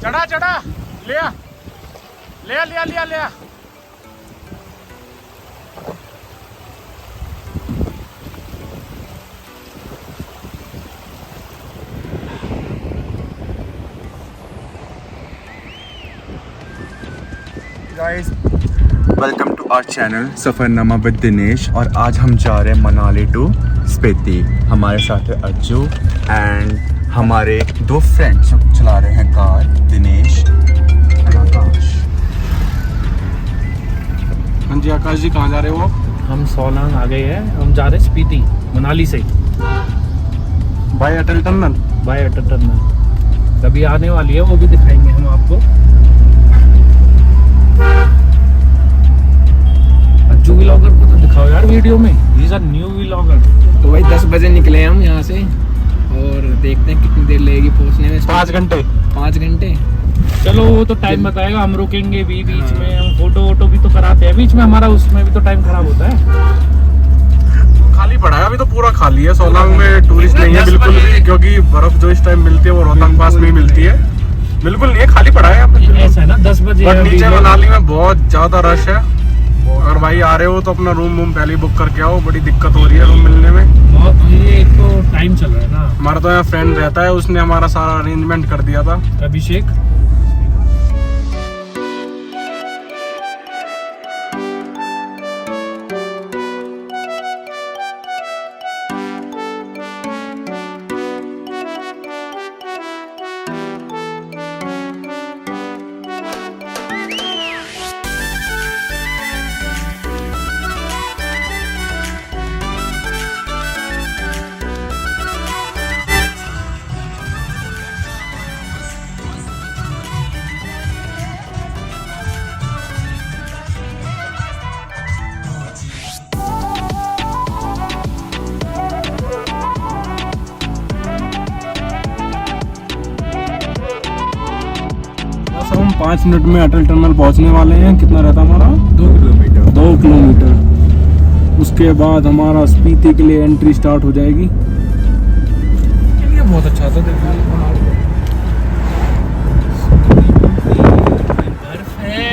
चढ़ा चढ़ा लिया लिया लिया लिया लिया। Guys welcome to our channel Safarnama with Dinesh. और आज हम जा रहे हैं मनाली टू स्पीति। हमारे साथ है अर्जु एंड हमारे दो फ्रेंड्स चला रहे हैं कार, दिनेश और आकाश। हाँ जी आकाश जी, कहाँ जा रहे हो? हम सोलांग आ गए हैं। हम जा रहे हैं स्पीति मनाली से बाय अटल टनल। बाय अटल टनल तभी आने वाली है, वो भी दिखाएंगे हम आपको। अज्जू व्लॉगर को तो दिखाओ यार वीडियो में, इज अ न्यू व्लॉगर। तो भाई 10 बजे निकले हम यहाँ से और देखते हैं कितनी देर लगेगी पहुँचने में। 5 घंटे। 5 घंटे। चलो वो तो टाइम बताएगा, हम रुकेंगे भी बीच में, हम फोटो वोटो भी तो कराते हैं बीच में, हमारा उसमें भी तो टाइम खराब होता है। खाली पड़ा है अभी तो, पूरा खाली है। सोलांग में टूरिस्ट नहीं है बिल्कुल भी, क्योंकि बर्फ जो इस टाइम मिलती है वो रोहतांग पास में ही मिलती है। बिल्कुल नहीं है, खाली पड़ा है यहाँ पे। ऐसा है ना 10 बजे। बट नीचे मनाली में बहुत ज्यादा रश है। अगर भाई आ रहे हो तो अपना रूम पहले बुक करके आओ, बड़ी दिक्कत हो रही है रूम मिलने में। ये एक तो टाइम चल रहा है ना। हमारा तो यहाँ फ्रेंड रहता है, उसने हमारा सारा अरेंजमेंट कर दिया था। अभिषेक हम 5 मिनट में अटल टनल पहुंचने वाले हैं। कितना रहता हमारा? 2 किलोमीटर। 2 किलोमीटर। उसके बाद हमारा स्पीति के लिए एंट्री स्टार्ट हो जाएगी। ये बहुत अच्छा था। बर्फ है।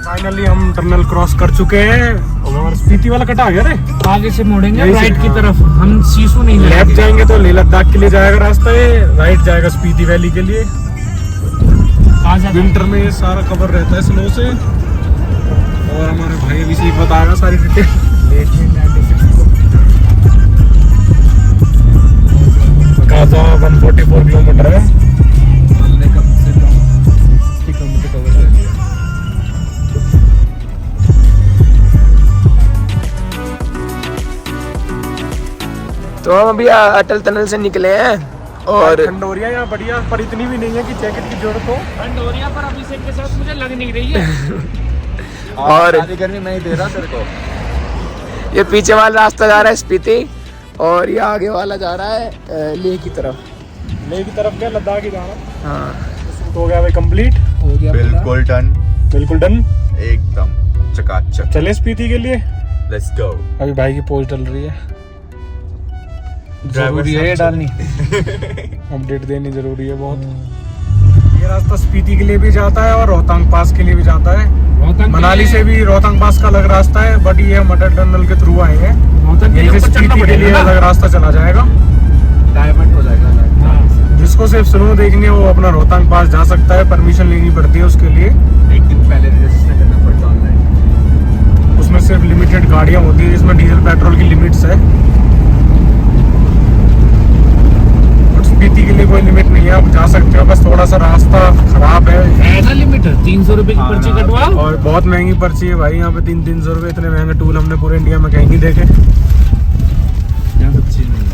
फाइनली हम टनल क्रॉस कर चुके हैं और स्पीति वाला कटा आ गया रे। आगे से मुड़ेंगे यही से, राइट की हाँ। तरफ। हम सीसू नहीं लेफ्ट जाएंगे तो लेह लद्दाख के लिए जाएगा रास्ता, ये राइट जाएगा स्पीति वैली के लिए। विंटर में ये सारा कवर रहता है स्नो से। और हमारे भाई अभिषेक बताएगा सारी डिटेल। काजा 144 किलोमीटर है। कम से कम 60 किलोमीटर कवर कर लिया। तो हम अभी अटल टनल से निकले हैं और ठंडोरिया यहाँ बढ़िया, पर इतनी भी नहीं है कि जैकेट की जरूरत हो। ठंडोरिया पर अभिषेक के साथ मुझे लग नहीं रही है। और गर्मी मैं ही दे रहा तेरे को। ये पीछे वाला रास्ता जा रहा है स्पीति और ये आगे वाला जा रहा है लेह की तरफ। लेह की तरफ क्या, लद्दाख ही जाना। हाँ तो हो गया भाई कंप्लीट। हो गया पूरा। बिल्कुल डन, बिल्कुल डन, एकदम चकाचक। चले स्पीति के लिए। Let's go. अभी भाई की पोस्ट डल रही है, जरूरी है डालनी। अपडेट देनी जरूरी है बहुत। ये रास्ता स्पीति के लिए भी जाता है और रोहतांग पास के लिए भी जाता है। मनाली से भी रोहतांग पास का अलग रास्ता है, बट ये हम अटल टनल के थ्रू आए हैं। यहीं से स्पीति के लिए अलग रास्ता चला जाएगा। डायमंड जिसको सिर्फ स्नो देखनी है वो अपना रोहतांग पास जा सकता है, परमिशन लेनी पड़ती है उसके लिए। एक दिन पहले रजिस्टर करना पड़ता ऑनलाइन। उसमें सिर्फ लिमिटेड गाड़ियां होती है जिसमें डीजल पेट्रोल की लिमिट्स है। और स्पीति के लिए कोई लिमिट नहीं है, आप जा सकते हो, बस थोड़ा सा रास्ता खराब है ना लिमिट 300 रुपए की पर्ची कटवाओ। और बहुत महंगी पर्ची है भाई यहाँ पे। 300 रुपए इतने महंगे टूल हमने पूरे इंडिया में कहीं नहीं देखे। यहाँ तो चीज नहीं है।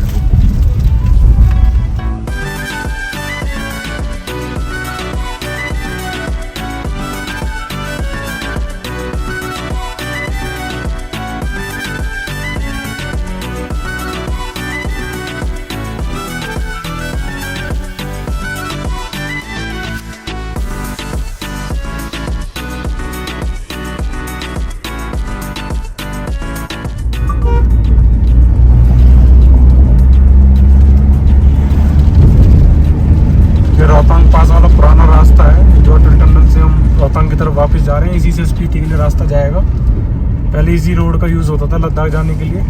रोहतांग पास वाला पुराना रास्ता है जो अटल टनल से हम रोहतांग की तरफ वापस जा रहे हैं। इसी से स्पीति के लिए रास्ता जाएगा। पहले इसी रोड का यूज होता था लद्दाख जाने के लिए।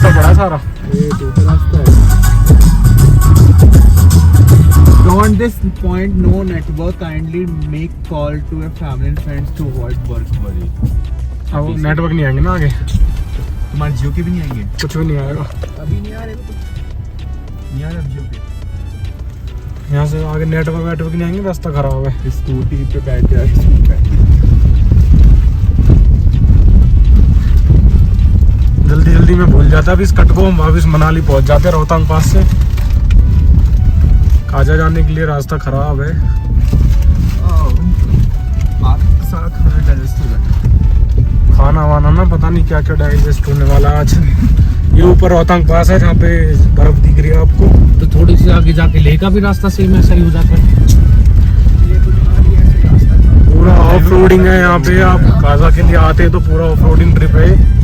बड़ा सारा Beyond this point, no network. Kindly make call to a family and friends to avoid work worry. अब नेटवर्क नहीं आएंगे ना आगे, तुम्हारे जियो के भी नहीं आएंगे? कुछ भी नहीं आएगा। अभी नहीं आ रहे तो नहीं आ रहे अब जियो के। यहाँ से आगे नेटवर्क नहीं आएंगे, रास्ता खराब है। स्कूटी पे बैठ जाए। जल्दी में भूल जाता है। अभी इस कट को हम वापस मनाली पहुंच जाते हैं रोहतांग पास से। काजा जाने के लिए रास्ता खराब है। सारा खाना डाइजेस्ट हो जाए। खाना वाना ना पता नहीं क्या क्या डाइजेस्ट होने वाला आज। ये ऊपर रोहतांग पास है जहाँ पे बर्फ दिख रही है आपको। तो थोड़ी सी आगे जाके लेह का भी रास्ता सेम ऐसा ही हो जाता है। पूरा ऑफ रोडिंग है यहाँ पे। आप काजा के लिए आते हैं तो पूरा ऑफ रोडिंग ट्रिप है।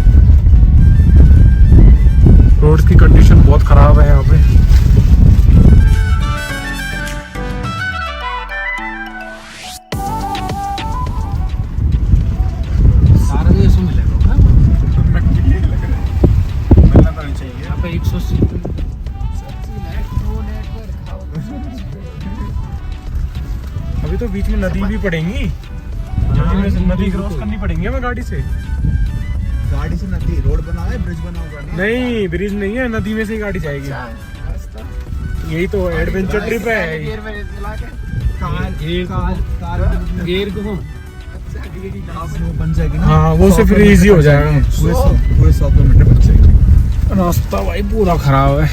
रोड्स की कंडीशन बहुत खराब है यहाँ पे। सारा ये सो मिलेगा ना? मिलना तो नहीं चाहिए। यहाँ पे 180 अभी तो बीच में नदी भी पड़ेंगी। नदी क्रॉस करनी पड़ेंगी हमें गाड़ी से। गाड़ी से नदी रोड बना है, ब्रिज बना होगा नहीं, ब्रिज नहीं है, नदी में से ही गाड़ी जाएगी। यही तो एडवेंचर ट्रिप है। गेर को बन जाएगी ना। हाँ, वो से फिर इजी हो जाएगा। पूरे 100 किलोमीटर बच जाएंगे। रास्ता भाई पूरा खराब है।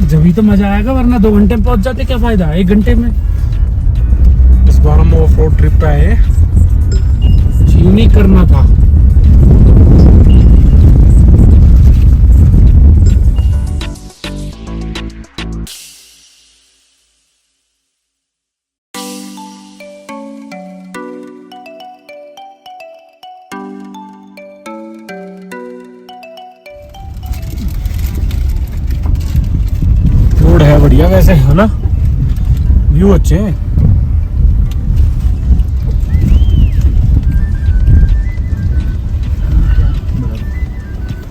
जब तो मजा आएगा, वरना 2 घंटे में पहुंच जाते क्या फायदा है 1 घंटे में। इस बार हम ऑफ रोड ट्रिप पे आए हैं। नहीं करना था। रोड है बढ़िया वैसे, है ना? व्यू अच्छे हैं।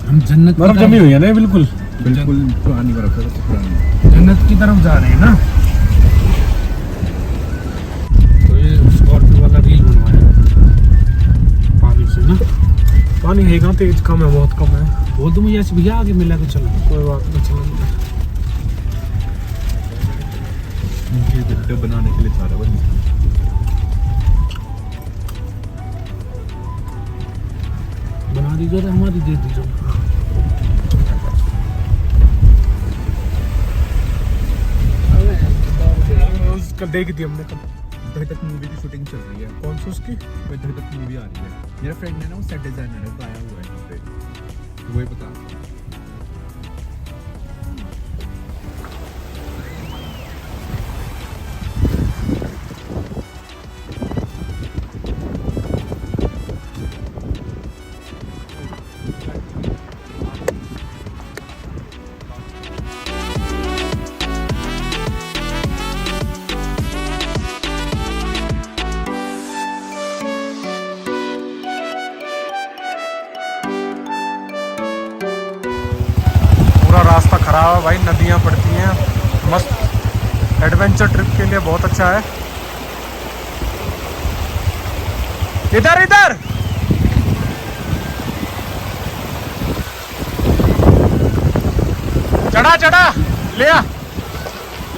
हम जन्नत बर्फ जमी हुई है ना बिल्कुल। बिल्कुल पुरानी बर्फ है, पुरानी। जन्नत की तरफ जा रहे हैं ना। तो ये स्कॉर्पियो वाला रील बनवाया पानी से ना। पानी है कहाँ, तेज कम है, बहुत कम है। बोल दो मुझे ऐसे भैया आगे मिला के चलो। कोई बात नहीं, चलो। वीडियो बनाने के लिए जा रहा है। बना दीजिए तो हमारी दे दीजिए। उसका देखी थी हमने कल। धड़कत मूवी की शूटिंग चल रही है। कौन सी उसकी? कोई धड़कत मूवी आ रही है। मेरा फ्रेंड है ना, वो सेट डिजाइनर है, तो आया हुआ है यहाँ पे, तो वही बता रहा था। पूरा रास्ता खराब है भाई, नदियाँ पड़ती हैं। मस्त एडवेंचर ट्रिप के लिए बहुत अच्छा है। इधर इधर चढ़ा चढ़ा, लिया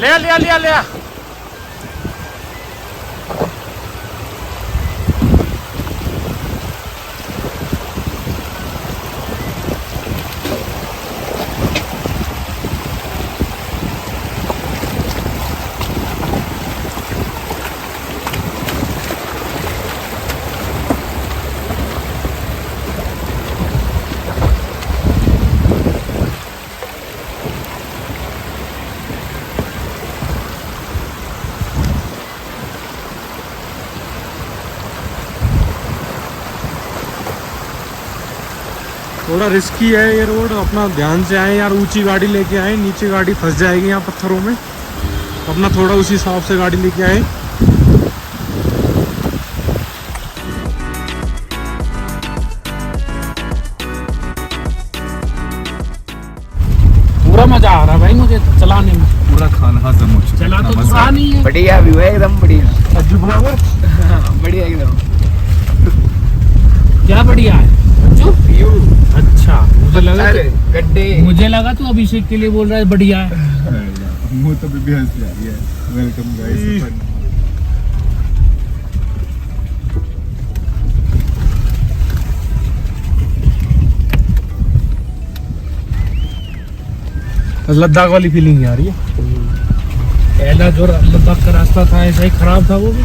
लिया लिया लिया लिया। थोड़ा रिस्की है ये रोड, अपना ध्यान से आए यार। ऊंची गाड़ी लेके आए, नीचे गाड़ी फंस जाएगी यहाँ पत्थरों में। अपना थोड़ा उसी हिसाब से गाड़ी लेके आए। पूरा मजा आ रहा है भाई मुझे चलाने में। पूरा खाना हजम हो चुका है। चला तो इतना पूरा मजा। नहीं है। बढ़िया व्यू है एकदम बढ़िया। अज्जू बराबर हाँ, बढ़िया एकदम। क्या बढ़िया है व्यू अच्छा। गड्ढे। मुझे लगा तू अभिषेक के लिए बोल रहा है बढ़िया है। मुंह तो भी हंस रही है। Welcome guys. लद्दाख वाली फीलिंग आ रही है। पहला जो लद्दाख का रास्ता था ऐसा ही खराब था वो भी।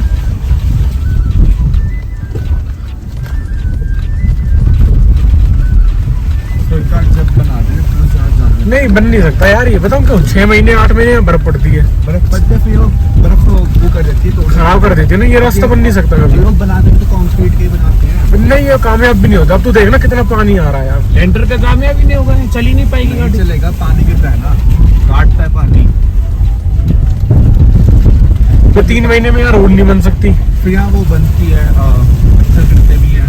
सरकार जब बना दे तो जहाँ जाना नहीं बन नहीं सकता यार, ये बताऊँ क्यों? 6 महीने 8 महीने में बर्फ पड़ती है, बर्फ पड़ते फिर वो बर्फ वो कर देती है तो खराब कर देती है ना। ये रास्ता बन नहीं सकता कभी। लोग बनाते हैं तो कंक्रीट के ही बनाते हैं। नहीं ये कामयाब भी नहीं होता। अब तू देखना कितना पानी आ रहा है यार। लेंटर का कामयाब ही नहीं होगा, चल ही नहीं पाएगी नहीं गाड़ी। चलेगा, पानी गिरता है ना, काटता है पानी। तो 3 महीने में यार रोड नहीं बन सकती। फिर यहाँ वो बनती है, पत्थर गिरते भी हैं।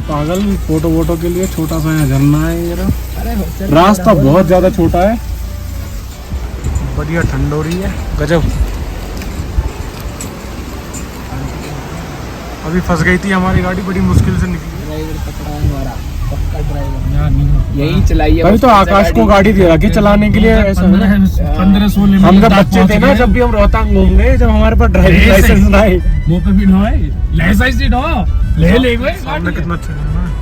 पागल फोटो वोटो के लिए छोटा सा यहाँ झरना है ये रहा। रास्ता बहुत ज्यादा छोटा है। बढ़िया ठंड हो रही है, गजब। अभी फंस गई थी हमारी गाड़ी, बड़ी मुश्किल से निकली। ड्राइवर पकड़ा है हमारा, पक्का ड्राइवर। यार नहीं यही चलाइए। तभी तो आकाश को गाड़ी दे रखी चलाने के लिए। ऐसा है ना, 15-16 हम जब बच्चे थे ना, जब भी हम रोहतांग घूम गए, जब हमारे पास ड्राइविंग लाइसेंस ना है। मुंह पे भी नो है, लाइसेंस ही नो ले ले गए। सामने कितना अच्छा झरना है।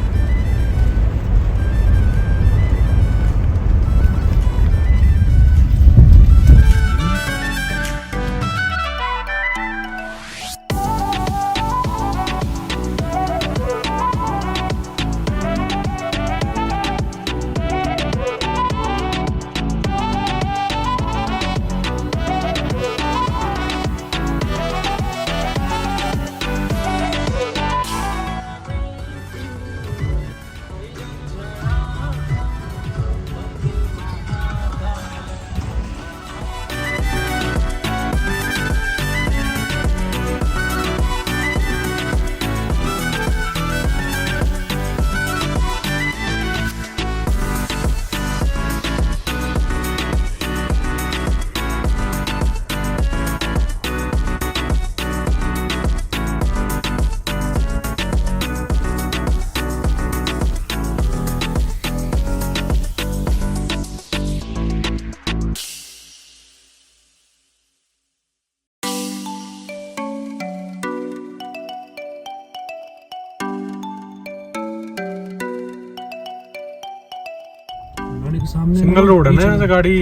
क्योंकि सामने सिंगल रोड है ना, यहाँ से गाड़ी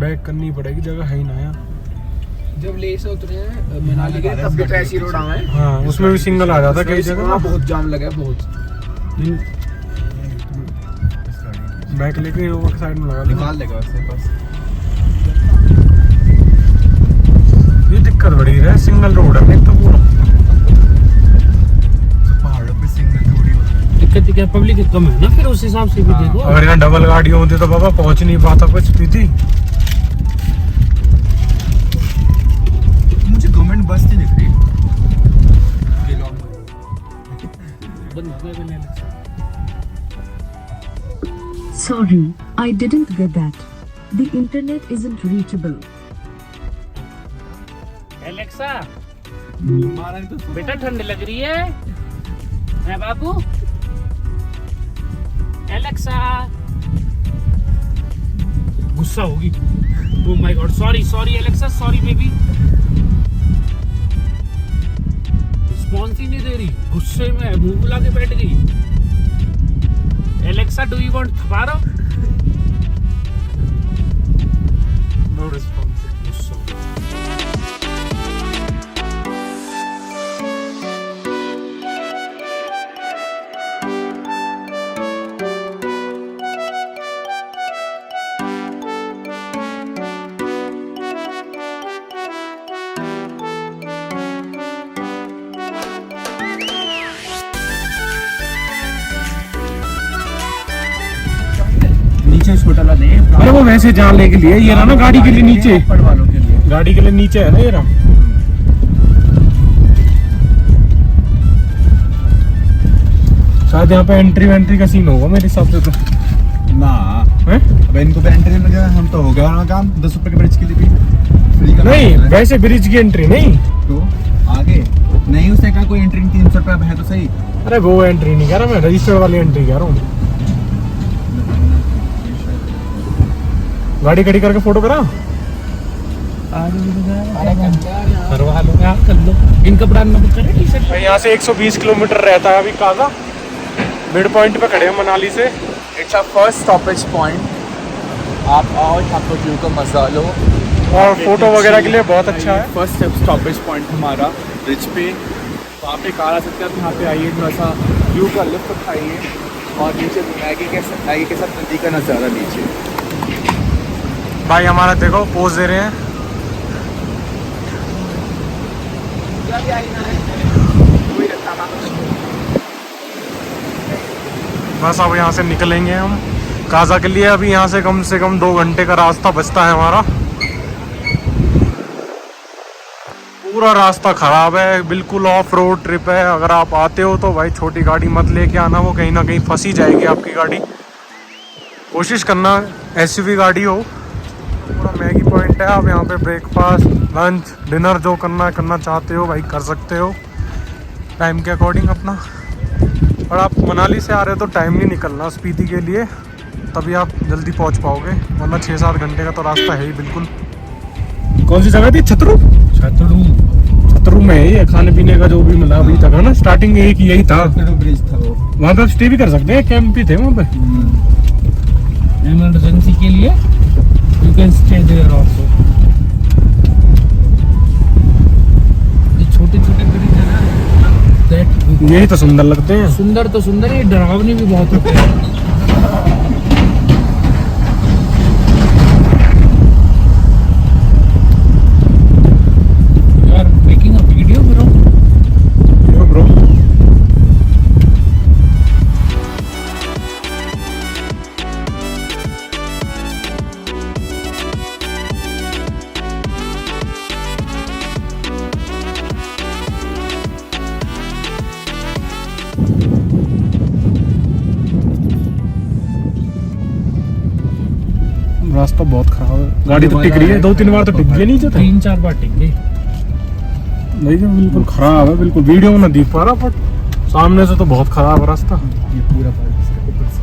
बैक करनी पड़ेगी, जगह है ही ना यहाँ। जब ले से उतरे हैं मनाली के तब भी तो ऐसी रोड आए हैं। हाँ उसमें भी सिंगल आ जाता कई जगह। वहाँ बहुत जाम लगा है, बहुत। बैक लेके वो साइड में लगा दो। निकाल देगा वैसे बस। ये दिक्कत बड़ी है, सिंगल रोड है तो पूरा। पहाड़ों पे सिंगल थोड़ी होती दिक्कत क्या, पब्लिक कम है ना, फिर उस हिसाब से भी देखो। अगर यहाँ डबल गाड़ी होती तो बाबा पहुंच नहीं पाता कुछ स्पीति। मुझे गवर्नमेंट बस नहीं दिख रही। Sorry, I didn't get that. The internet isn't reachable. Alexa, बेटा ठंड लग रही है बाबू? एलेक्सा, गुस्सा होगी। Oh my God, sorry Alexa, sorry baby. Response ही नहीं दे रही, गुस्से में मुंह बुला के बैठ गई। एलेक्सा, डू यू वांट थपारो? No response. गुस्सा। नीचे छोटा ला नहीं है। अरे वो वैसे जाने के लिए ये रहा ना, गाड़ी के लिए नीचे, ऊपर वालों के लिए। गाड़ी के लिए नीचे है ना ये रहा। शायद यहाँ पे एंट्री का सीन होगा मेरे हिसाब से तो। ना हैं? अब इनको पे एंट्री में गया, हम तो हो गया ना काम 10 रुपए के ब्रिज के लिए भी फ्री का। नहीं वैसे ब्रिज की एंट्री नहीं, तो आगे नहीं उसने कहा कोई एंट्री 300 रुपए है तो सही। अरे वो एंट्री नहीं कह रहा मैं, रजिस्टर वाली एंट्री कह रहा हूँ। गाड़ी खड़ी करके फोटो करा करवा लो यार, कर लो। इनका ब्रांड नंबर करे टी-शर्ट। यहाँ से 120 किलोमीटर रहता है अभी काजा। मिड पॉइंट पे खड़े हैं मनाली से। It's our first stoppage point. आप आओ, ठाकुर व्यू का मजा लो और फोटो वगैरह के लिए बहुत अच्छा है। फर्स्ट स्टॉपेज पॉइंट हमारा रिच पे, वहाँ पे कार आ सकते हैं। आप यहाँ पे आइए, थोड़ा सा व्यू का लुत्फ उठाइए और नीचे मैगी के साथ नदी का नज़ारा लीजिए। भाई हमारा देखो पोज दे रहे हैं। बस अब यहाँ से निकलेंगे हम काजा के लिए। अभी यहाँ से कम 2 घंटे का रास्ता बचता है हमारा। पूरा रास्ता खराब है, बिल्कुल ऑफ रोड ट्रिप है। अगर आप आते हो तो भाई छोटी गाड़ी मत लेके आना, वो कहीं ना कहीं फंसी जाएगी आपकी गाड़ी। कोशिश करना एसयूवी गाड़ी हो। पूरा मैगी पॉइंट है। आप यहाँ पे ब्रेकफास्ट, लंच, डिनर जो करना चाहते हो भाई कर सकते हो टाइम के अकॉर्डिंग अपना। और आप मनाली से आ रहे हो तो टाइम नहीं निकलना स्पीति के लिए, तभी आप जल्दी पहुँच पाओगे, वरना 6-7 घंटे का तो रास्ता है ही बिल्कुल। कौन सी जगह थी? छतरू में है खाने पीने का जो भी मिला अभी तक है ना। स्टार्टिंग एक यही था, ब्रिज था वो। वहाँ पे आप स्टे भी कर सकते हैं, कैंप भी थे वहाँ पे। इमरजेंसी के लिए you can stay there also. ये छोटे ब्रिज है ना, यही तो सुंदर लगते हैं। सुंदर तो सुंदर, ये डरावनी भी बहुत होते हैं। यार मेकिंग अ वीडियो ब्रो। रास्ता बहुत खराब है, गाड़ी तो टिक रही है, 2-3 बार तो टिक गई नीचे तो। 3-4 बार टिक गई। नहीं तो बिल्कुल खराब है, बिल्कुल वीडियो में ना दिख पा रहा, बट सामने से तो बहुत खराब है रास्ता। ये पूरा पार्क इसका ऊपर से।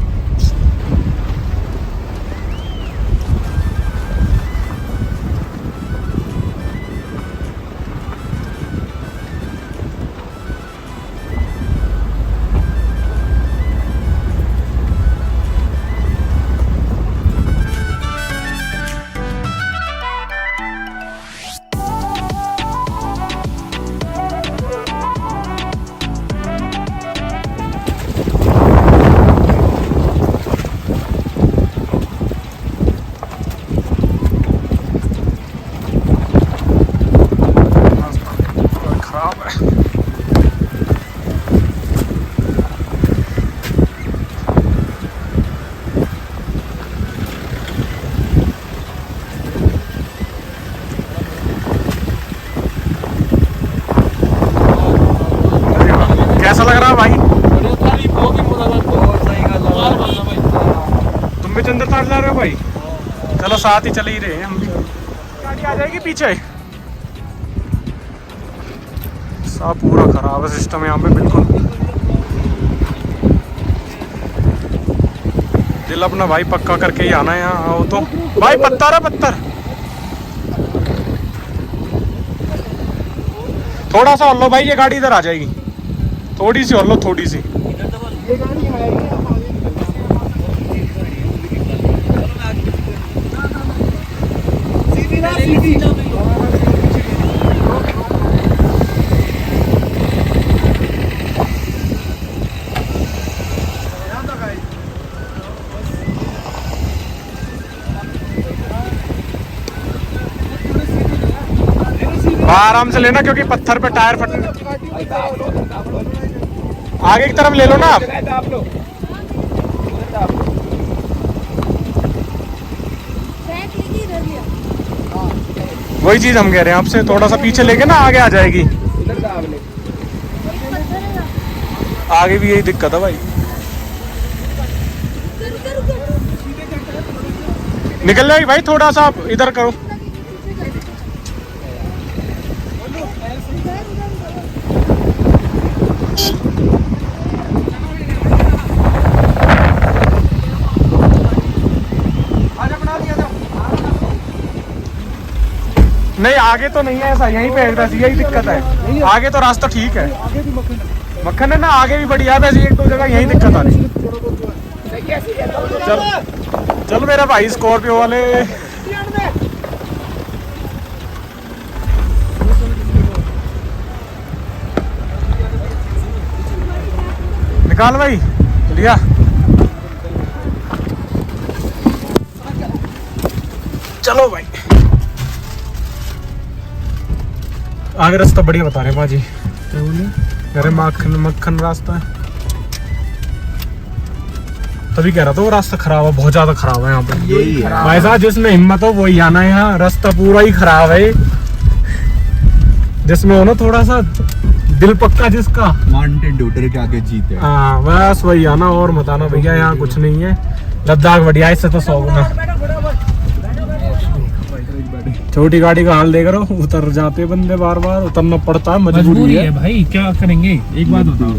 लग रहा भाई? भाई तुम भी चंद्र ताड़ जा रहे हो भाई? चलो साथ ही चले ही रहे हैं हम भी। गाड़ी आ जाएगी पीछे। सब पूरा खराब है सिस्टम यहाँ पे बिल्कुल। दिल अपना भाई पक्का करके ही आना है यहाँ आओ तो। भाई पत्थर है पत्थर। थोड़ा सा और लो भाई, ये गाड़ी इधर आ जाएगी। थोड़ी सी और लो, थोड़ी सी। आराम से लेना क्योंकि पत्थर पे टायर फटने। आगे की तरफ ले लो ना आप। वही चीज हम कह रहे हैं आपसे, थोड़ा सा पीछे लेके ना आगे आ जाएगी। आगे भी यही दिक्कत है भाई। निकल जाएगी भाई, थोड़ा सा आप इधर करो। नहीं आगे तो नहीं है ऐसा, यहीं पे बस यही दिक्कत है। आगे तो रास्ता ठीक है, मक्खन है ना, आगे भी बढ़िया है, वैसे एक दो जगह यही दिक्कत आ रही। चल चल मेरा भाई स्कॉर्पियो वाले। निकाल भाई, लिया। चलो भाई, आगे रास्ता बढ़िया बता रहे बाजी। क्या बोले? अरे मक्खन मक्खन रास्ता है, तभी कह रहा था वो रास्ता खराब है, बहुत ज्यादा खराब है यहाँ पे। यही है भाई साहब जिसमें हिम्मत हो वही आना है यहाँ, रास्ता पूरा ही खराब है। जिसमें हो ना थोड़ा सा दिल पक्का जिसका, माउंटेन डूटर के आगे जीते। हाँ बस वही आना, और मत आना भैया, यहाँ कुछ नहीं है। लद्दाख बढ़िया, इससे तो 100 गुना। छोटी गाड़ी का हाल देख रहा हो, उतर जाते बंदे, बार बार उतरना पड़ता है, मजबूरी है भाई, क्या करेंगे? एक बात बताओ,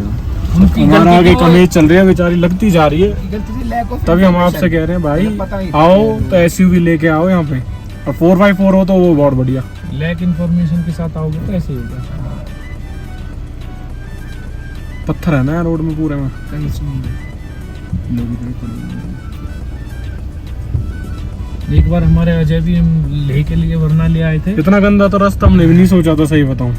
उनकी हमारा आगे गलती तो- कमीज चल रही है बेचारी, लगती जा रही है। तभी हम आपसे कह रहे हैं भाई आओ तो एसयूवी लेके आओ यहाँ पे, और 4x4 हो तो वो बहुत बढ़िया। लैक इन्फॉर्मेशन के साथ आओगे तो ऐसे ही होगा। पत्थर है ना रोड में पूरे में। एक बार हमारे अजय भी हम लेह के लिए वरना ले आए थे। इतना गंदा तो रास्ता हमने भी नहीं सोचा था, सही बताऊं।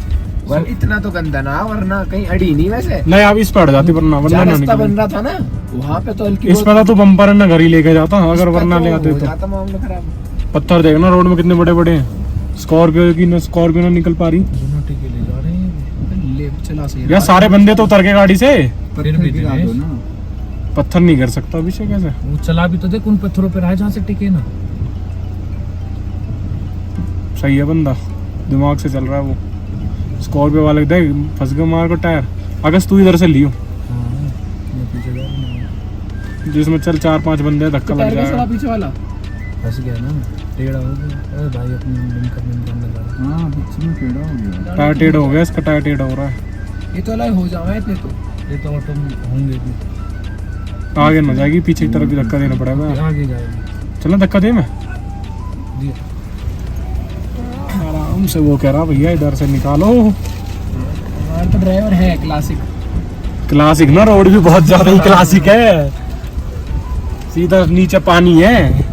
इतना तो गंदा ना, वरना कहीं अड़ी नहीं वैसे। नहीं आप इस पे अड़ जाती, वरना जहाँ ना रास्ता बन निकली। रहा था ना वहाँ पे तो हल्की इस पे तो बम्पर है ना, घर ही लेके जाता अगर वरना ले आते हो तो। जाता मामला खराब। पत्थर देखना रोड में कितने बड़े बड़े हैं। स्कॉर्पियो की ना, स्कॉर्पियो ना निकल पा रही। यूनिटी के ले जा रहे हैं। ले चला सही यार सारे बंदे तो उतर के गाड़ी से, फिर भी दिनेश, पत्थर नहीं कर सकता अभिषेक कैसे? वो चला भी तो देख उन पत्थरों पे रहा जहाँ से टिके ना। सही है बंदा, दिमाग से चल रहा है वो। स्कॉर्पियो वाले देख फंस गए मार को टायर। अगस्त तू इधर से लियो, जिसमें चल 4-5 बंदे, धक्का लग जाएगा। पीछे वाला फंस गया ना, टेढ़ा हो गया। अरे भाई अपनी हाँ बीच में टेढ़ा हो गया। टायर टेढ़ा हो गया, इसका टायर टेढ़ा हो रहा है। ये तो अलग हो जावा इतने तो। ये तो ऑटो होंगे भी, आगे ना जाएगी, पीछे की तरफ भी धक्का देना पड़ेगा। आगे जाएगी। चलना धक्का दे, मैं दिया। आराम से। वो कह रहा भैया इधर से निकालो। हमारा तो ड्राइवर है क्लासिक। क्लासिक ना, रोड भी बहुत ज्यादा ही क्लासिक है, सीधा नीचे पानी है।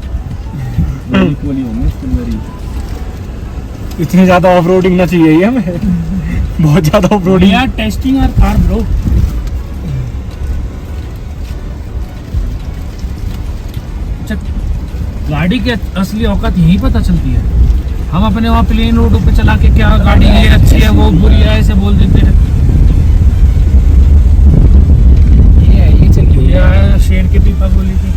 इतनी ज्यादा ऑफ रोडिंग ना चाहिए हमें, बहुत ज्यादा ऑफ रोडिंग। यार टेस्टिंग आर कार ब्रो। गाड़ी की असली औकात यही पता चलती है। हम अपने वहाँ प्लेन रोड पे चला के क्या गाड़ी ये अच्छी है वो बुरी है ऐसे बोल देते हैं। ये चलिए यार शेर के पीपा बोली थी।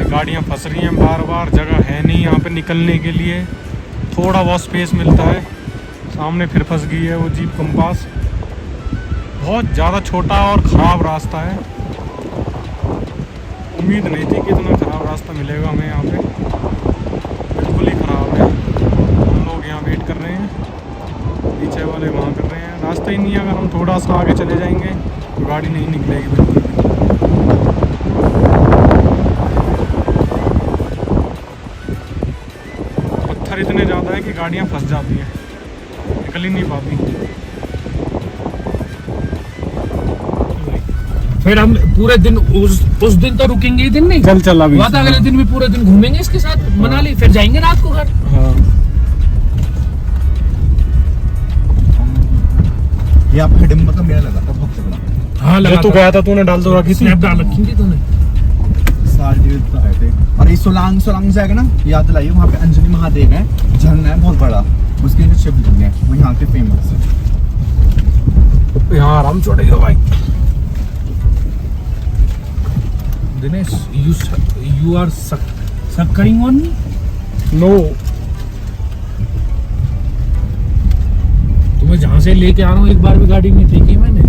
गाड़ियाँ फंस रही हैं बार बार, जगह है नहीं यहाँ पे निकलने के लिए, थोड़ा बहुत स्पेस मिलता है। सामने फिर फंस गई है वो जीप कंपास। बहुत ज़्यादा छोटा और ख़राब रास्ता है। उम्मीद नहीं थी कि इतना ख़राब रास्ता मिलेगा हमें यहाँ पे, बिल्कुल ही ख़राब है। हम लोग यहाँ वेट कर रहे हैं, पीछे वाले वहाँ कर रहे हैं। रास्ता ही नहीं है, अगर हम थोड़ा सा आगे चले जाएंगे तो गाड़ी नहीं निकलेगी बिल्कुल भी। पत्थर इतने ज़्यादा है कि गाड़ियाँ फंस जाती हैं, निकल ही नहीं पाती। फिर हम पूरे दिन उस दिन तो रुकेंगे ही दिन नहीं, चल अभी बात अगले दिन भी पूरे दिन घूमेंगे इसके साथ मनाली, फिर जाएंगे रात को घर। हाँ। ये आप हिडम्बा का मेला लगा था बहुत तगड़ा। हाँ जो तू गया था तूने डाल तो रखी थी, स्नैप डाल रखी थी तूने। तो आए थे। और ये सोलांग जाएगा ना, याद दिलाइए, वहाँ पे अंजलि महादेव है, झरना है बहुत बड़ा, उसके नीचे शिवलिंग है, वो यहाँ के फेमस है। यहाँ आराम चढ़ेगा भाई। Dinesh, you are suckering on me? No, तुम्हें जहाँ से लेके आ रहा हूँ एक बार भी गाड़ी नहीं देखी मैंने।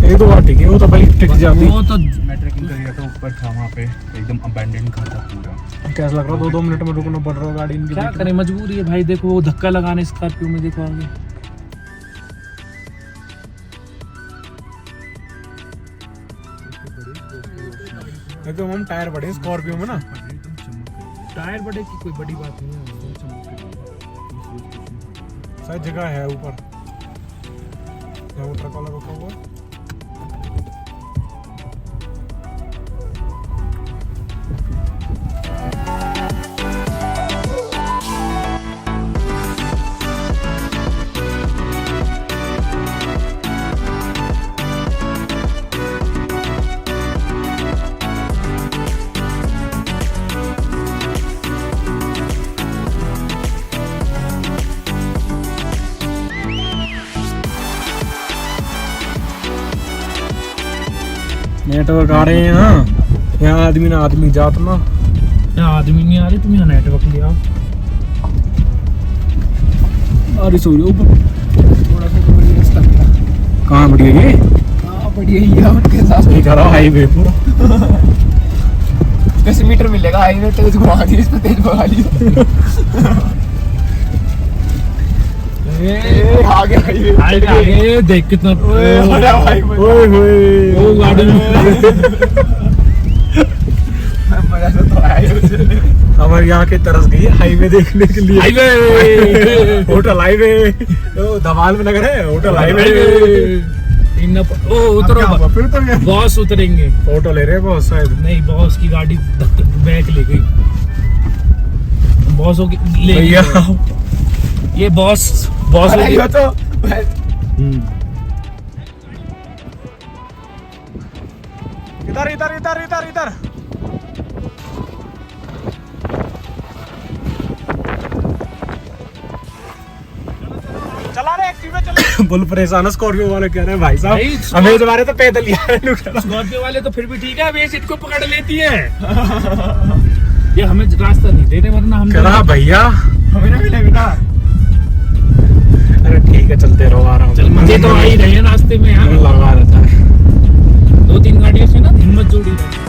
एक दो बार ठीक है, वो तो भाई टिक जाती। वो तो मैं ट्रैकिंग कर रहा था, ऊपर था वहाँ पे एकदम अबैंडन घर था पूरा। कैसा लग रहा? 2 मिनट में रुकना पड़ रहा है गाड़ी इनकी। क्या करें, मजबूरी है भाई। देखो वो धक्का लगाने स्कॉर्पियो में, देखो आगे। तो हम टायर बड़े स्कॉर्पियो में ना, टायर बड़े की कोई बड़ी बात नहीं है। शायद जगह है ऊपर, वो ट्रक वाला रुका हुआ है। नेटवर्क आ रहे हैं यहाँ आदमी ना आदमी जात ना, यहाँ आदमी नहीं आ रहे, तुम यहाँ नेटवर्क ले आओ। अरे सो ऊपर थोड़ा सा तो बढ़िया रास्ता मिला। कहाँ बढ़िया ये? हाँ बढ़िया ही है उनके साथ। सही कह रहा हाईवे पूरा। 10 मीटर मिलेगा हाईवे, तेज घुमा दी इसको, तेज भगा ली। आगे हाईवे, आगे देख कितना भाई वो गाड़ी में मजा तो आया। हमारे यहाँ के तरस गई हाईवे देखने के लिए। हाईवे होटल हाईवे, धमाल में नगर है होटल हाईवे। ओ उतरो, फिर तो बॉस उतरेंगे। फोटो ले रहे बॉस शायद। नहीं, बॉस की गाड़ी बैक ले गई, बॉस ले भैया ये बॉस हो तो इधर इधर इधर इधर इधर। चला रहे एक्टिवा चला। बुल परेशान है, स्कॉर्पियो वाले कह रहे हैं भाई साहब हमें तुम्हारे तो पैदल ही आ रहे हैं। स्कॉर्पियो वाले तो फिर भी ठीक है, बेस इनको पकड़ लेती है। ये हमें रास्ता नहीं दे रहे, वरना हम कहा भैया हमें ना मिलेगा ना। अरे ठीक है चलते रहो आराम से। चल मजे तो आ ही रहे हैं रास्ते में, यहाँ लगा रहता है। 2-3 गाड़ियों से ना हिम्मत जोड़ी रहे।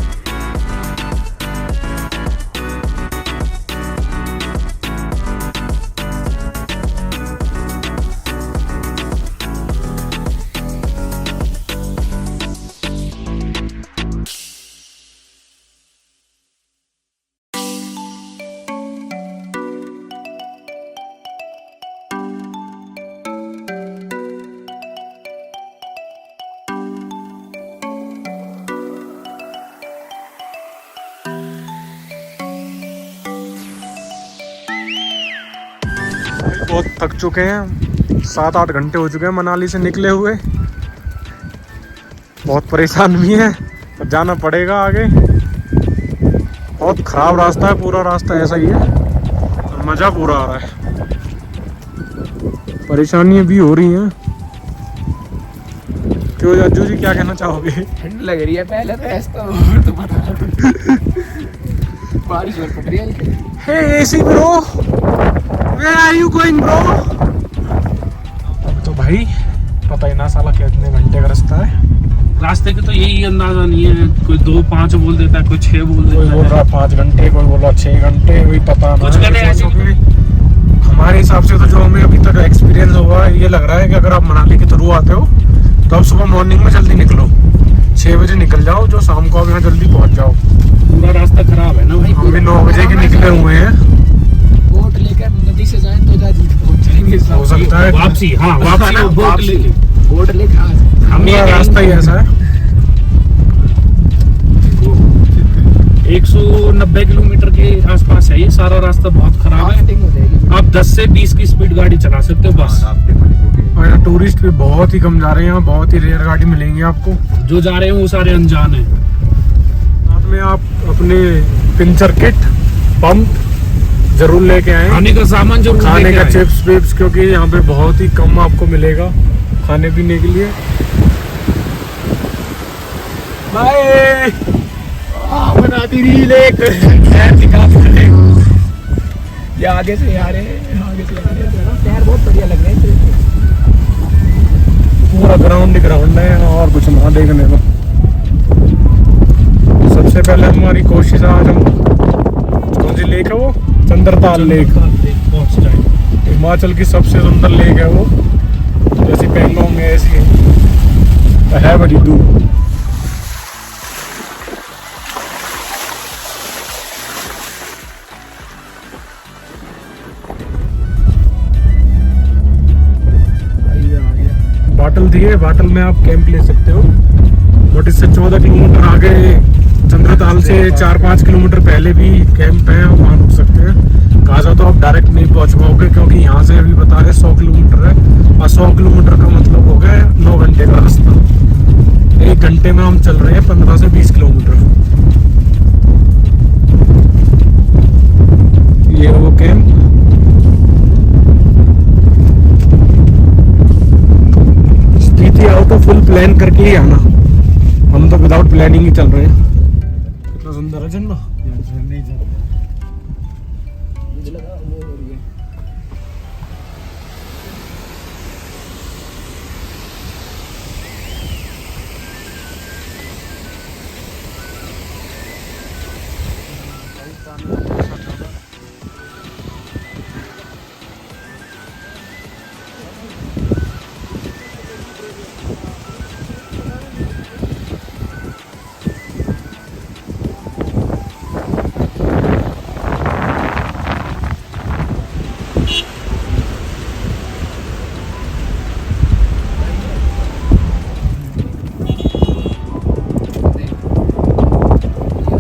बहुत थक चुके हैं, 7-8 घंटे हो चुके हैं मनाली से निकले हुए। बहुत परेशान भी हैं, पर जाना पड़ेगा आगे। बहुत ख़राब रास्ता है, पूरा रास्ता ऐसा ही है और मज़ा पूरा आ रहा है। परेशानियाँ भी हो रही हैं। क्यों अज्जू जी क्या कहना चाहोगे? ठंड लग रही है पहले तो ऐसा, और तो बता। बारिश और पड़ रही है हल्की। Hey AC bro, where are you going bro? अब तो भाई पता ही ना साला कितने घंटे का रास्ता है। रास्ते के तो यही अंदाजा नहीं है, कोई 2-5 बोल देता है, कोई 6 बोल कोई देता बोल है। रहा 5 घंटे, कोई बोल रहा 6 घंटे, वही पता कुछ ना। कहते हैं ऐसे ही। हमारे हिसाब से तो जो हमें अभी तक एक्सपीरियंस हुआ है, ये लग रहा है कि अगर आप मनाली के थ्रू आते हो तो आप सुबह मॉर्निंग में जल्दी निकलो, 6 बजे निकल जाओ, जो शाम को आप यहाँ जल्दी पहुँच जाओ। पूरा रास्ता खराब है ना भाई। हम भी 9 बजे के निकले हुए हैं। बोट लेकर नदी से जाएं तो जल्दी पहुंच जाएंगे। हो सकता है वापसी, हाँ वापसी बोट वापसी। लेके। बोट लेकर आ जाएं। हम पूरा रास्ता ही ऐसा है। 190 किलोमीटर के आसपास है ये सारा रास्ता, बहुत खराब है। राफ्टिंग हो जाएगी। आप 10 से 20 की स्पीड गाड़ी चला सकते हो बस। और यहाँ टूरिस्ट भी बहुत ही कम जा रहे हैं, यहाँ बहुत ही रेयर गाड़ी मिलेंगी आपको। जो जा रहे हैं वो सारे अनजान हैं। साथ में आप अपने पिंचर किट, पंप जरूर लेके आए, खाने का सामान जरूर खाने लेके का आए। चिप्स विप्स, क्योंकि यहाँ पे बहुत ही कम आपको मिलेगा खाने पीने के लिए। बाय। बनाती रील एक पैर दिखा दे। ये आगे से आ रहे हैं, आगे से आ रहे हैं। पैर बहुत बढ़िया लग रहे हैं। पूरा ग्राउंड ही ग्राउंड है और कुछ ना देखने को। सबसे पहले हमारी कोशिश है आज हम कौन सी लेक है वो, चंद्रताल लेक पहुंच जाए। हिमाचल की सबसे सुंदर लेक है वो, जैसी पेंगोंग है ऐसी है, बड़ी दूर। बाटल थी, बाटल में आप कैंप ले सकते हो, बट इससे 14 किलोमीटर आगे चंद्रताल से 4-5 किलोमीटर पहले भी कैंप है, वहाँ रुक सकते हैं। काजा तो आप डायरेक्ट नहीं पहुँच पाओगे, क्योंकि यहाँ से अभी बता रहे 100 किलोमीटर है, और 100 किलोमीटर का मतलब हो गया 9 घंटे का रास्ता। 1 घंटे में हम चल रहे हैं 15 से 20 किलोमीटर। ये है वो कैंप। स्पीति आओ तो फुल प्लान करके ही आना, हम तो विदाउट प्लानिंग ही चल रहे हैं। कितना सुंदर है झंडा। मुझे लगा वो हो रही है।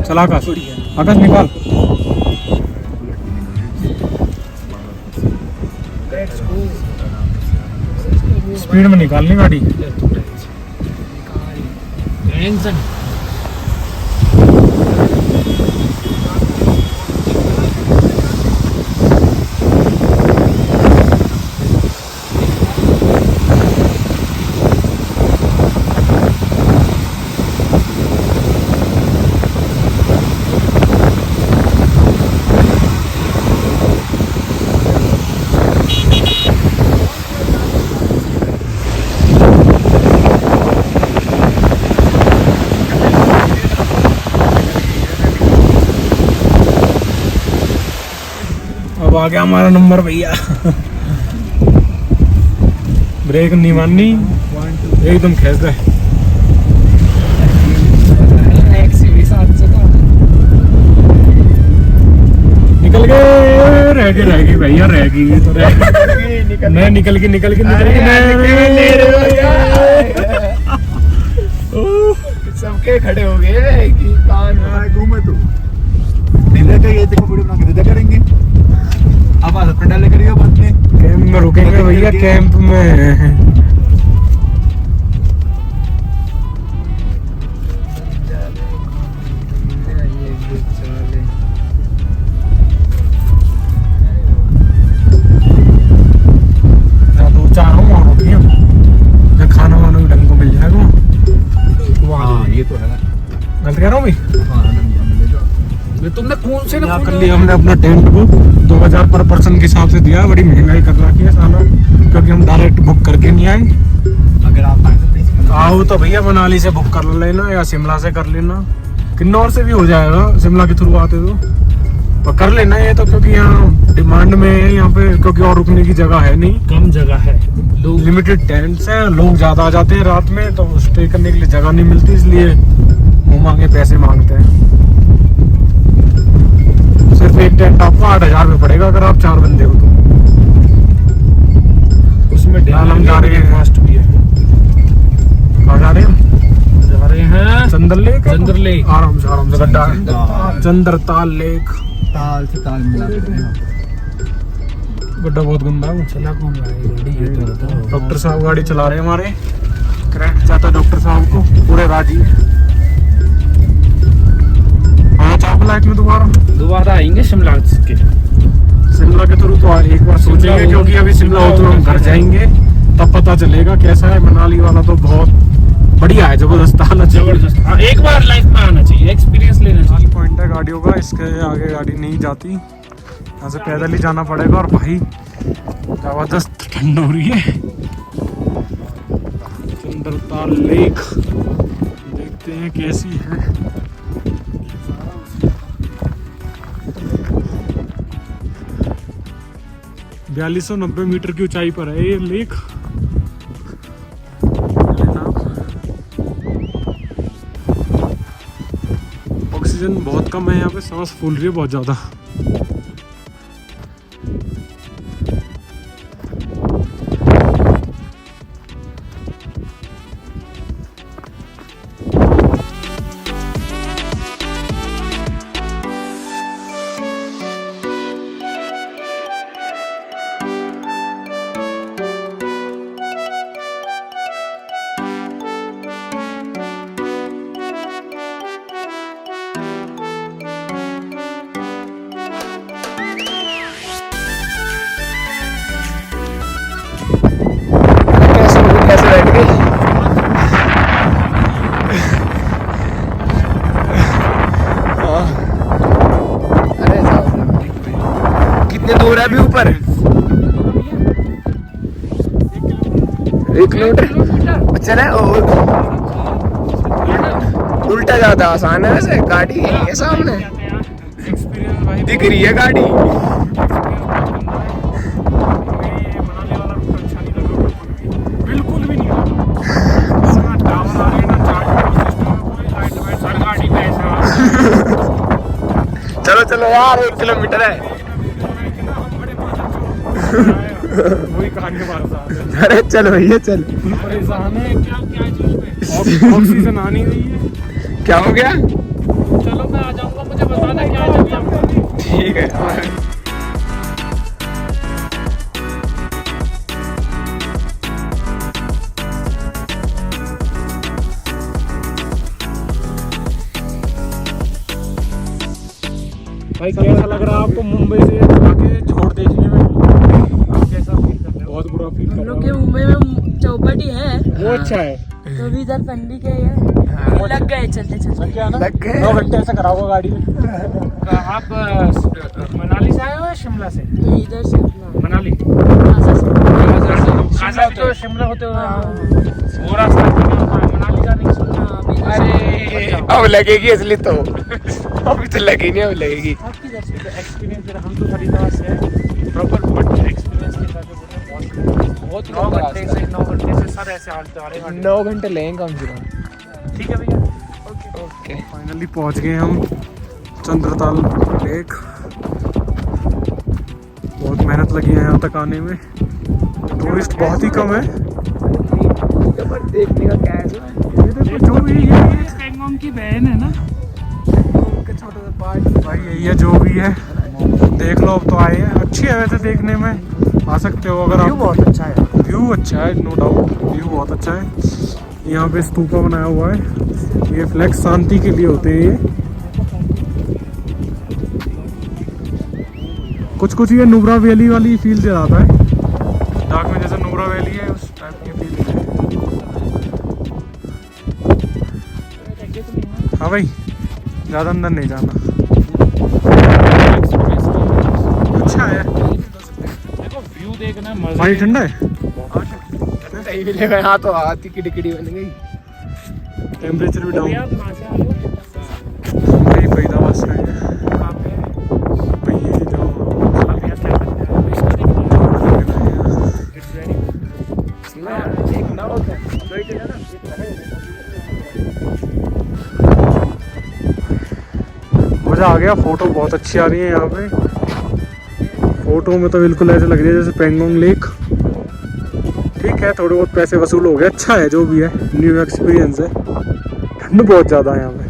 चल आकाश, आकाश निकाल। स्पीड में निकालनी गाड़ी। टेंशन अब आ गया हमारा नंबर भैया। ब्रेक नहीं माननी, एकदम खींच दे। निकल गए, रह गई भैया, रह गई तो रह गई। नहीं निकल गई सबके खड़े हो गए कि कान घूमे तो नीले का ये देखो वीडियो बना के दे करेंगे। अब आ सकते डाले करिए बात नहीं। कैंप में रुकेंगे भैया, कैंप में। खाना वाना भी ढंग को मिल जाएगा। हाँ ये तो है। गलत कह रहा हूँ भाई। हाँ मिलेगा। में तुमने कौन से यहाँ कर लिया हमने अपना टेंट बुक 2000 पर पर्सन के हिसाब से दिया। बड़ी महंगाई कर रखी है साला, क्योंकि हम डायरेक्ट बुक करके नहीं आए। अगर आप आए तो प्लीज आओ तो भैया मनाली से बुक कर लेना या शिमला से कर लेना, किन्नौर से भी हो जाएगा शिमला के थ्रू आते तो कर लेना ये तो, क्योंकि यहाँ डिमांड में है यहाँ पे, क्योंकि और रुकने की जगह है नहीं, कम जगह है, लोग लिमिटेड टेंट्स हैं, लोग ज्यादा आ जाते हैं रात में तो स्टे करने के लिए जगह नहीं मिलती, इसलिए मुँह मांगे पैसे मांगते हैं। सिर्फ एक टेंट आपको 8000 में पड़ेगा अगर आप 4 बंदे हो तो। उसमें हम जा रहे हैं, फास्ट भी है। कहाँ जा रहे हैं? जा रहे हैं चंदर लेक। चंदर लेक। आराम से गड्ढा है, चंद्रताल लेक। ताल से ताल मिला गड्ढा बहुत गंदा है। चला कौन रहा है गाड़ी? ये तो बताओ। डॉक्टर साहब गाड़ी चला रहे हैं हमारे, करंट जाता डॉक्टर साहब को, पूरे राजी है। हाँ चाप लाइक में दोबारा आएंगे शिमला के। शिमला के थ्रू तो एक बार सोचेंगे, क्योंकि अभी शिमला हो तो हम घर जाएंगे तब पता चलेगा कैसा है। मनाली वाला तो बहुत बढ़िया है, जबरदस्त हालत, जबरदस्त। हाँ, एक बार लाइफ में आना चाहिए, एक्सपीरियंस लेना चाहिए। पॉइंट है गाड़ियों का, इसके आगे गाड़ी नहीं जाती, यहाँ से पैदल ही जाना पड़ेगा। और भाई जबरदस्त ठंड हो रही है। चंद्रताल लेक देखते हैं कैसी है। बयालीस 90 मीटर की ऊंचाई पर है ये लेक। ऑक्सीजन बहुत कम है यहाँ पे, सांस फूल रही है बहुत ज्यादा। कैसे बैठ गए? अरे कितने दूर है अभी ऊपर? 1 किलोमीटर चले। उल्टा ज्यादा आसान है वैसे, गाड़ी है सामने एक्सपीरियंस भाई दिख रही है गाड़ी। बिल्कुल भी नहीं टावर आ रहे ना, चार्ज सिस्टम, गाड़ी पे ऐसा। चलो चलो यार, 1 किलोमीटर है। वही कहानी वाला अरे चलो भैया चल। परेशान है, क्या ऑक्सीजन आ नहीं रही है। क्या हो गया? चलो मैं आ जाऊंगा, मुझे बताना क्या है जब आपको। ठीक है। भाई कैसा लग रहा है आपको मुंबई से आके छोड़ देखने में? आप कैसा फील कर रहे हो? बहुत बुरा फील कर रहा हूँ। मुंबई में चौपाटी है वो अच्छा है। तो भी इधर पंडी के है, लग गए चलते चलते। क्या ना लग गए। 9 घंटे से करा होगा गाड़ी में। आप मनाली से आए हो या शिमला से? तो इधर से अपना मनाली खासा तो शिमला होते हो वो रास्ता मनाली जाने की सोच रहे हो? अरे अब लगेगी असली तो, अभी तो लगी नहीं, अब लगेगी। आप किधर से? एक्सपीरियंस हम तो फरीदाबाद से हैं प्रॉपर, बट एक्सपीरियंस के साथ बहुत 9 घंटे से सर ऐसे हालते आ रहे हैं। 9 घंटे लगेंगे कम से कम। ठीक है भैया, ओके। फाइनली पहुंच गए हम चंद्रताल लेक। बहुत मेहनत लगी है यहाँ तक आने में, टूरिस्ट बहुत ही कम है। पर देखने का क्या है? ये देखो जो भी ये पेंगोंग की बहन है ना, छोटा सा पार्ट। भाई यही है जो भी है, देख लो। अब तो आए हैं, अच्छी है वैसे देखने में, आ सकते हो अगर आप। बहुत अच्छा है। व्यू अच्छा है, नो डाउट, व्यू बहुत अच्छा है। यहाँ पे स्तूपा बनाया हुआ है, ये फ्लैक्स शांति के लिए होते हैं। ये कुछ ये नुब्रा वैली वाली फील दे रहा था डाक में, जैसे नुब्रा वैली है उस टाइप की फील है। हाँ भाई, ज़्यादा अंदर नहीं जाना। अच्छा है। देखो व्यू देखना मजा। पानी ठंडा है, नहीं मिलेगा यहाँ तो हाथ की किडकिडी बन गई। टेम्परेचर भी डाउन। आप कहाँ से आ रहे हो? मेरी फरीदाबाद से है। कहाँ पे? भाई ये जो आप यहाँ क्या करते हैं? Study करते हैं? It's very good. एक नाव है। मज़ा आ गया। फ़ोटो बहुत अच्छी आ रही है यहाँ पे। फ़ोटो में तो बिल्कुल ऐसे लग रही है जैसे पेंगोंग लेक। ठीक है, थोड़े बहुत पैसे वसूल हो गए। अच्छा है जो भी है, न्यू एक्सपीरियंस है। ठंड बहुत ज़्यादा है यहाँ पे।